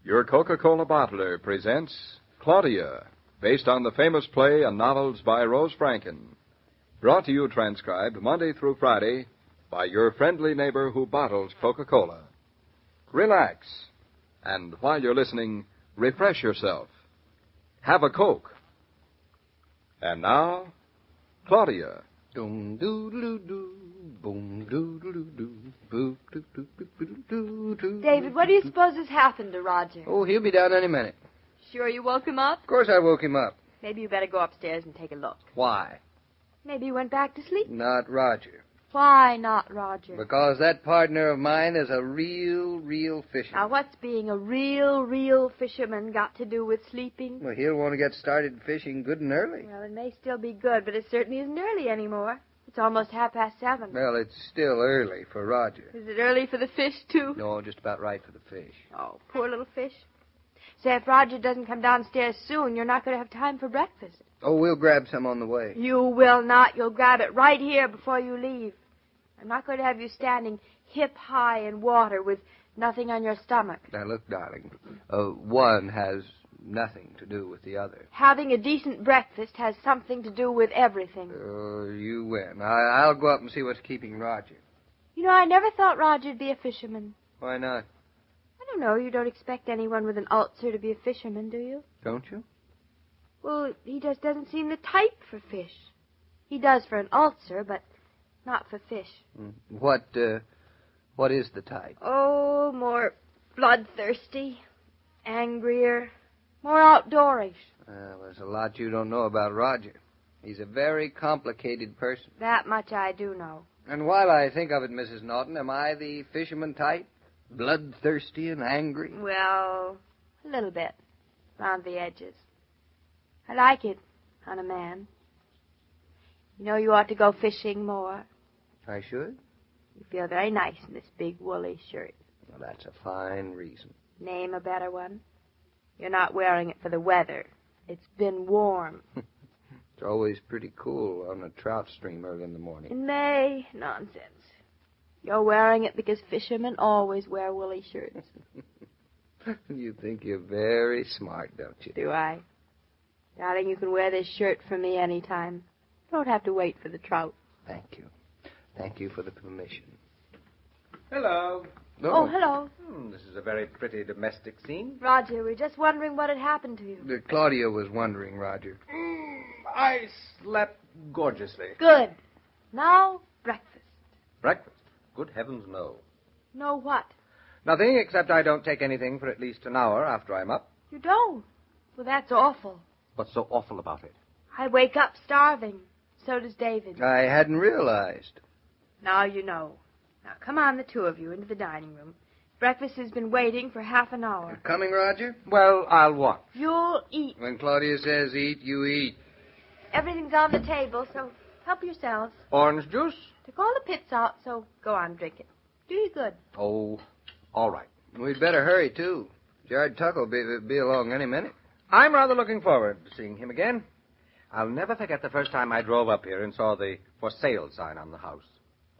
Your Coca-Cola bottler presents Claudia, based on the famous play and novels by Rose Franken. Brought to you transcribed Monday through Friday by your friendly neighbor who bottles Coca-Cola. Relax, and while you're listening, refresh yourself. Have a Coke. And now, Claudia. Boom doodle doo, boom doodle doo, boop doo doo doo doo doo. David, what do you suppose has happened to Roger? Oh, he'll be down any minute. Sure you woke him up? Of course I woke him up. Maybe you better go upstairs and take a look. Why? Maybe he went back to sleep. Not Roger. Why not Roger? Because that partner of mine is a real fisherman. Now, what's being a real fisherman got to do with sleeping? Well, he'll want to get started fishing good and early. Well, it may still be good, but it certainly isn't early anymore. It's almost 7:30. Well, it's still early for Roger. Is it early for the fish, too? No, just about right for the fish. Oh, poor little fish. Say, if Roger doesn't come downstairs soon, you're not going to have time for breakfast. Oh, we'll grab some on the way. You will not. You'll grab it right here before you leave. I'm not going to have you standing hip high in water with nothing on your stomach. Now, look, darling, one has nothing to do with the other. Having a decent breakfast has something to do with everything. Oh, you win. I'll go up and see what's keeping Roger. You know, I never thought Roger'd be a fisherman. Why not? I don't know. You don't expect anyone with an ulcer to be a fisherman, do you? Don't you? Well, he just doesn't seem the type for fish. He does for an ulcer, but not for fish. What is the type? Oh, more bloodthirsty, angrier, more outdoorish. There's a lot you don't know about Roger. He's a very complicated person. That much I do know. And while I think of it, Mrs. Naughton, am I the fisherman type? Bloodthirsty and angry? Well, a little bit, round the edges. I like it on a man. You know, you ought to go fishing more. I should? You feel very nice in this big woolly shirt. Well, that's a fine reason. Name a better one. You're not wearing it for the weather. It's been warm. It's always pretty cool on a trout stream early in the morning. In May? Nonsense. You're wearing it because fishermen always wear woolly shirts. You think you're very smart, don't you? Do I? Darling, you can wear this shirt for me any time. You don't have to wait for the trout. Thank you. Thank you for the permission. Hello. Oh, hello. This is a very pretty domestic scene. Roger, we're just wondering what had happened to you. Claudia was wondering, Roger. I slept gorgeously. Good. Now, breakfast. Breakfast? Good heavens, no. No what? Nothing, except I don't take anything for at least an hour after I'm up. You don't? Well, that's awful. What's so awful about it? I wake up starving. So does David. I hadn't realized. Now you know. Now, come on, the two of you, into the dining room. Breakfast has been waiting for half an hour. You're coming, Roger? Well, I'll watch. You'll eat. When Claudia says eat, you eat. Everything's on the table, so help yourselves. Orange juice? Took all the pits out, so go on, drink it. Do you good. Oh, all right. We'd better hurry, too. Jared Tuck will be along any minute. I'm rather looking forward to seeing him again. I'll never forget the first time I drove up here and saw the for sale sign on the house.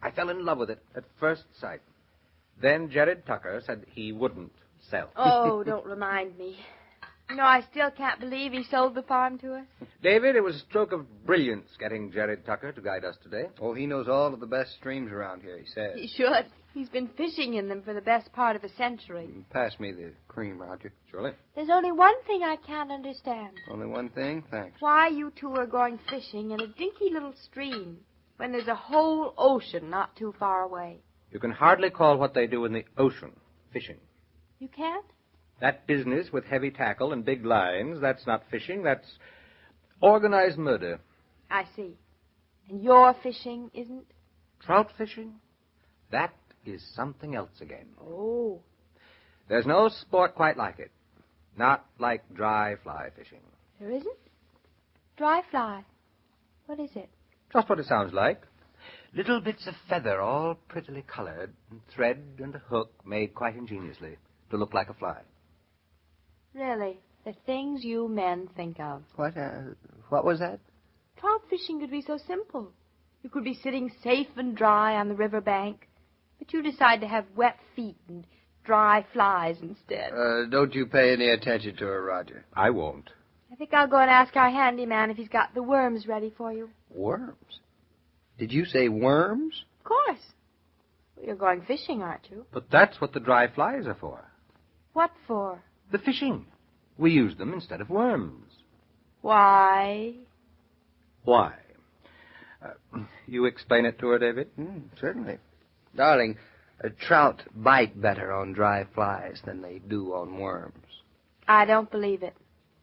I fell in love with it at first sight. Then Jared Tucker said he wouldn't sell. Oh, don't remind me. You know, I still can't believe he sold the farm to us. David, it was a stroke of brilliance getting Jared Tucker to guide us today. Oh, he knows all of the best streams around here, he says. He should. He's been fishing in them for the best part of a century. Pass me the cream, Roger. Surely. There's only one thing I can't understand. Only one thing? Thanks. Why you two are going fishing in a dinky little stream when there's a whole ocean not too far away. You can hardly call what they do in the ocean fishing. You can't? That business with heavy tackle and big lines, that's not fishing, that's organized murder. I see. And your fishing isn't? Trout fishing? That is something else again. Oh. There's no sport quite like it. Not like dry fly fishing. There isn't? Dry fly. What is it? Just what it sounds like. Little bits of feather, all prettily colored, and thread and a hook made quite ingeniously to look like a fly. Really? The things you men think of. What was that? Trout fishing could be so simple. You could be sitting safe and dry on the river bank, but you decide to have wet feet and dry flies instead. Don't you pay any attention to her, Roger. I won't. I think I'll go and ask our handyman if he's got the worms ready for you. Worms? Did you say worms? Of course. Well, you're going fishing, aren't you? But that's what the dry flies are for. What for? The fishing. We use them instead of worms. Why? Why? You explain it to her, David? Certainly. Darling, trout bite better on dry flies than they do on worms. I don't believe it.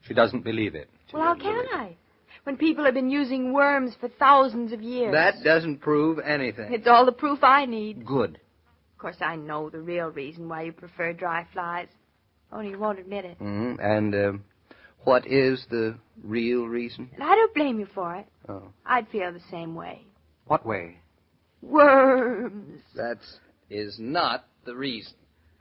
She doesn't believe it. Well, how can I? When people have been using worms for thousands of years. That doesn't prove anything. It's all the proof I need. Good. Of course, I know the real reason why you prefer dry flies. Only you won't admit it. And what is the real reason? And I don't blame you for it. Oh. I'd feel the same way. What way? Worms. That is not the reason.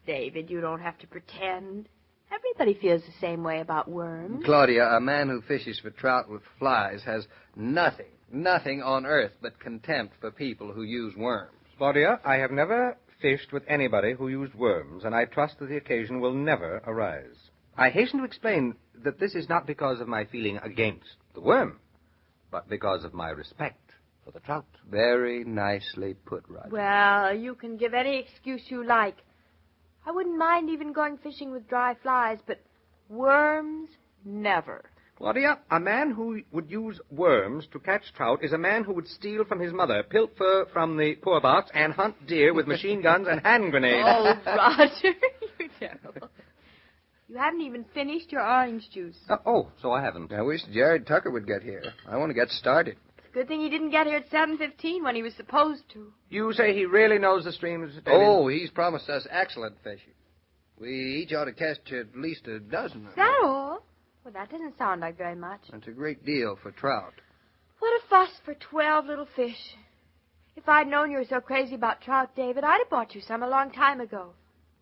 David, you don't have to pretend. Everybody feels the same way about worms. Claudia, a man who fishes for trout with flies has nothing on earth but contempt for people who use worms. Claudia, I have never fished with anybody who used worms, and I trust that the occasion will never arise. I hasten to explain that this is not because of my feeling against the worm, but because of my respect for the trout. Very nicely put, Roger. Well, you can give any excuse you like. I wouldn't mind even going fishing with dry flies, but worms, never. Claudia, a man who would use worms to catch trout is a man who would steal from his mother, pilfer from the poor box, and hunt deer with machine guns and hand grenades. Oh, Roger, you're terrible. You haven't even finished your orange juice. So I haven't. I wish Jared Tucker would get here. I want to get started. Good thing he didn't get here at 7:15 when he was supposed to. You say he really knows the streams, David? Oh, he's promised us excellent fishing. We each ought to catch at least a dozen. Is that all? Well, that doesn't sound like very much. That's a great deal for trout. What a fuss for 12 little fish. If I'd known you were so crazy about trout, David, I'd have bought you some a long time ago.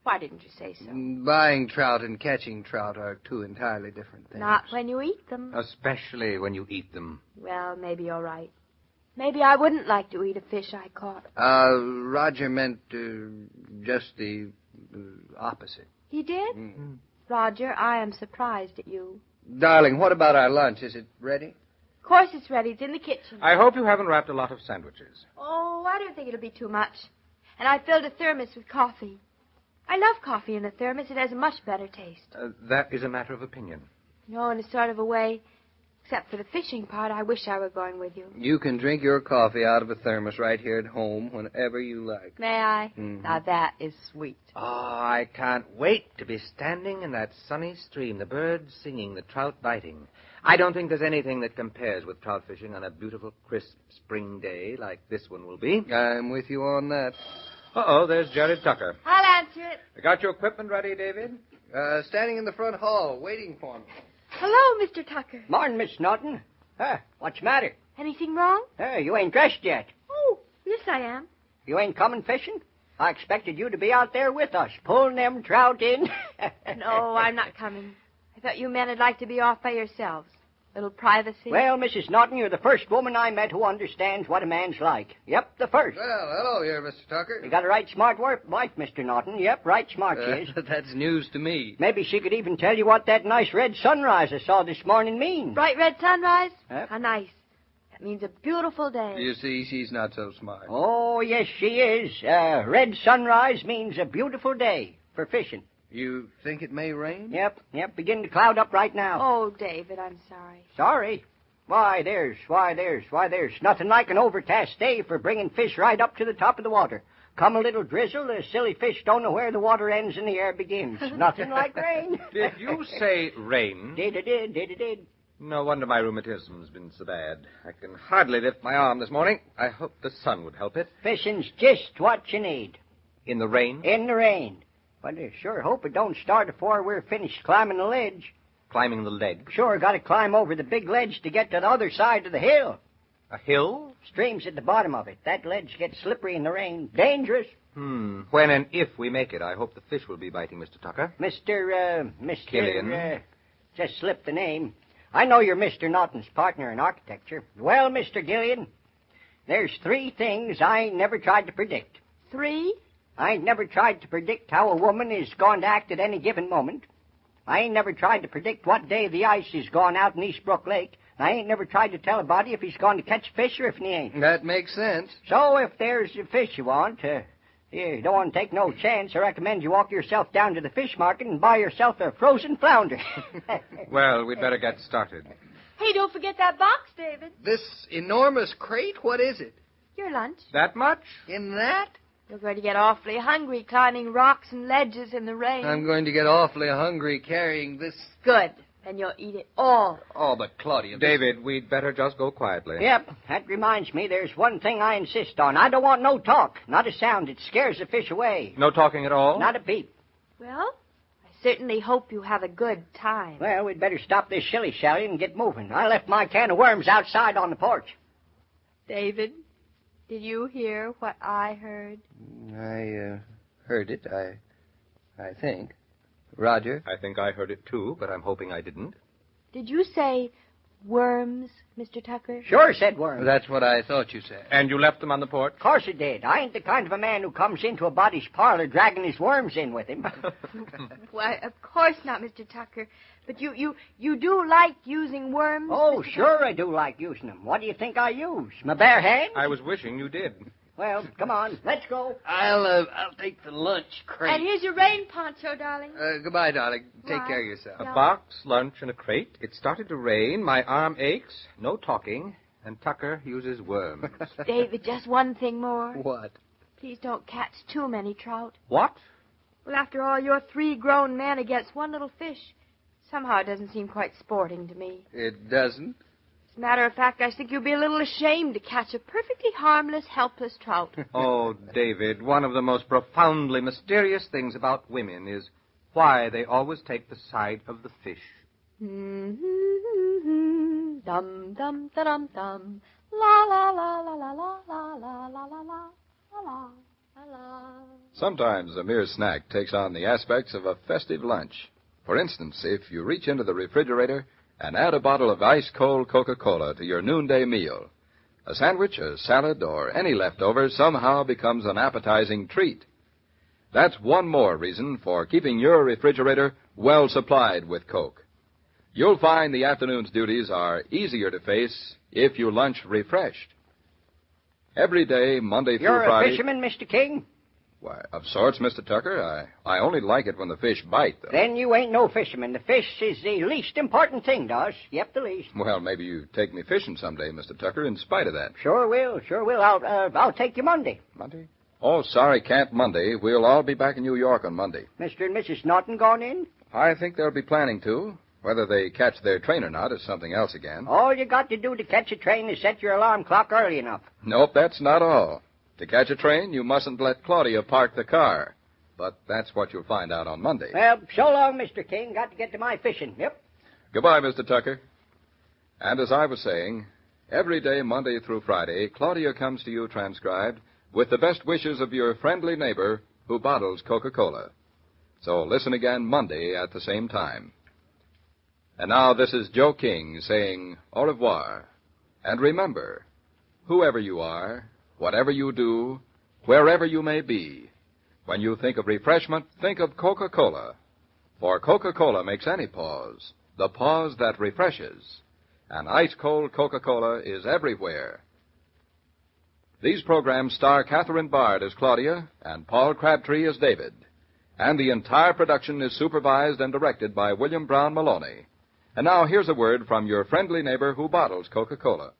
Why didn't you say so? Buying trout and catching trout are two entirely different things. Not when you eat them. Especially when you eat them. Well, maybe you're right. Maybe I wouldn't like to eat a fish I caught. Roger meant just the opposite. He did? Mm-hmm. Roger, I am surprised at you. Darling, what about our lunch? Is it ready? Of course it's ready. It's in the kitchen. I hope you haven't wrapped a lot of sandwiches. Oh, I don't think it'll be too much. And I filled a thermos with coffee. I love coffee in a thermos. It has a much better taste. That is a matter of opinion. No, in a sort of a way. Except for the fishing part, I wish I were going with you. You can drink your coffee out of a thermos right here at home whenever you like. May I? Mm-hmm. Now, that is sweet. Oh, I can't wait to be standing in that sunny stream, the birds singing, the trout biting. I don't think there's anything that compares with trout fishing on a beautiful, crisp spring day like this one will be. I'm with you on that. There's Jared Tucker. I'll answer it. You got your equipment ready, David? Standing in the front hall, waiting for me. Hello, Mr. Tucker. Morning, Miss Naughton. What's the matter? Anything wrong? You ain't dressed yet. Oh, yes, I am. You ain't coming fishing? I expected you to be out there with us, pulling them trout in. No, I'm not coming. I thought you men would like to be off by yourselves. A little privacy. Well, Mrs. Naughton, you're the first woman I met who understands what a man's like. Yep, the first. Well, hello here, Mr. Tucker. You got a right smart wife, Mr. Naughton. Yep, right smart she is. That's news to me. Maybe she could even tell you what that nice red sunrise I saw this morning means. Bright red sunrise? Yep. How nice. That means a beautiful day. You see, she's not so smart. Oh, yes, she is. Red sunrise means a beautiful day for fishing. You think it may rain? Yep, beginning to cloud up right now. Oh, David, I'm sorry. Sorry? Why, there's nothing like an overcast day for bringing fish right up to the top of the water. Come a little drizzle, the silly fish don't know where the water ends and the air begins. Nothing like rain. Did you say rain? Did. No wonder my rheumatism's been so bad. I can hardly lift my arm this morning. I hope the sun would help it. Fishing's just what you need. In the rain? In the rain. But I sure hope it don't start before we're finished climbing the ledge. Climbing the ledge? Sure, got to climb over the big ledge to get to the other side of the hill. A hill? Stream's at the bottom of it. That ledge gets slippery in the rain. Dangerous. When and if we make it, I hope the fish will be biting, Mr. Tucker. Mr. Gillian. Just slipped the name. I know you're Mr. Naughton's partner in architecture. Well, Mr. Gillian, there's 3 things I ain't never tried to predict. 3? I ain't never tried to predict how a woman is going to act at any given moment. I ain't never tried to predict what day the ice is going out in Eastbrook Lake. I ain't never tried to tell a body if he's going to catch fish or if he ain't. That makes sense. So if there's a fish you want, you don't want to take no chance, I recommend you walk yourself down to the fish market and buy yourself a frozen flounder. Well, we'd better get started. Hey, don't forget that box, David. This enormous crate, what is it? Your lunch. That much? In that? You're going to get awfully hungry climbing rocks and ledges in the rain. I'm going to get awfully hungry carrying this. Good. And you'll eat it all. Oh, but Claudia... David, we'd better just go quietly. Yep, that reminds me, there's one thing I insist on. I don't want no talk, not a sound. It scares the fish away. No talking at all? Not a peep. Well, I certainly hope you have a good time. Well, we'd better stop this shilly-shally and get moving. I left my can of worms outside on the porch. David, did you hear what I heard? I heard it, I think. Roger? I think I heard it, too, but I'm hoping I didn't. Did you say worms, Mr. Tucker? Sure said worms. That's what I thought you said. And you left them on the porch? Of course I did. I ain't the kind of a man who comes into a body's parlor dragging his worms in with him. Why, of course not, Mr. Tucker. But you do like using worms? Oh, Mr. sure Tucker? I do like using them. What do you think I use? My bare hands? I was wishing you did. Well, come on, let's go. I'll take the lunch crate. And here's your rain poncho, darling. Goodbye, darling. Take Bye. care of yourself. A Yeah. box, lunch, and a crate. It started to rain. My arm aches. No talking. And Tucker uses worms. David, just one thing more. What? Please don't catch too many trout. What? Well, after all, you're 3 grown men against one little fish. Somehow it doesn't seem quite sporting to me. It doesn't? As a matter of fact, I think you'd be a little ashamed to catch a perfectly harmless, helpless trout. Oh, David, one of the most profoundly mysterious things about women is why they always take the side of the fish. Dum dum da dum dum. La la la la la la la la la la la la la la. Sometimes a mere snack takes on the aspects of a festive lunch. For instance, if you reach into the refrigerator and add a bottle of ice-cold Coca-Cola to your noonday meal, a sandwich, a salad, or any leftover somehow becomes an appetizing treat. That's one more reason for keeping your refrigerator well supplied with Coke. You'll find the afternoon's duties are easier to face if you lunch refreshed. Every day, Monday through You're Friday... a fisherman, Mr. King? Why, of sorts, Mr. Tucker. I only like it when the fish bite, though. Then you ain't no fisherman. The fish is the least important thing to us. Yep, the least. Well, maybe you take me fishing someday, Mr. Tucker, in spite of that. Sure will, sure will. I'll take you Monday. Monday? Oh, sorry, can't Monday. We'll all be back in New York on Monday. Mr. and Mrs. Naughton gone in? I think they'll be planning to. Whether they catch their train or not is something else again. All you got to do to catch a train is set your alarm clock early enough. Nope, that's not all. To catch a train, you mustn't let Claudia park the car. But that's what you'll find out on Monday. Well, so long, Mr. King. Got to get to my fishing. Yep. Goodbye, Mr. Tucker. And as I was saying, every day, Monday through Friday, Claudia comes to you transcribed with the best wishes of your friendly neighbor who bottles Coca-Cola. So listen again Monday at the same time. And now this is Joe King saying au revoir. And remember, whoever you are, whatever you do, wherever you may be, when you think of refreshment, think of Coca-Cola. For Coca-Cola makes any pause the pause that refreshes. And ice-cold Coca-Cola is everywhere. These programs star Catherine Bard as Claudia and Paul Crabtree as David. And the entire production is supervised and directed by William Brown Meloney. And now here's a word from your friendly neighbor who bottles Coca-Cola.